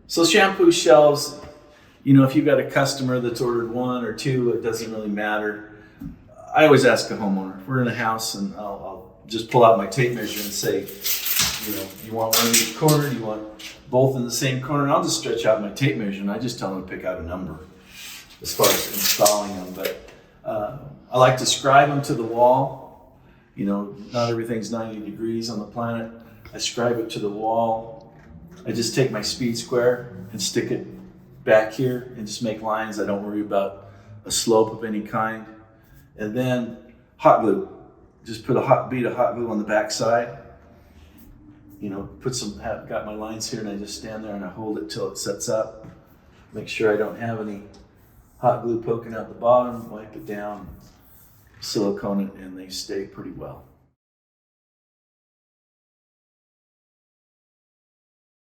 So shampoo shelves, you know, if you've got a customer that's ordered one or two, it doesn't really matter. I always ask a homeowner. If we're in a house, and I'll just pull out my tape measure and say, you know, you want one in each corner? Do you want both in the same corner? And I'll just stretch out my tape measure and I just tell them to pick out a number as far as installing them. But I like to scribe them to the wall. You know, not everything's 90 degrees on the planet. I scribe it to the wall. I just take my speed square and stick it back here and just make lines. I don't worry about a slope of any kind. And then hot glue. Just put a bead of hot glue on the back side. You know, got my lines here, and I just stand there and I hold it till it sets up. Make sure I don't have any hot glue poking out the bottom. Wipe it down, silicone it, and they stay pretty well.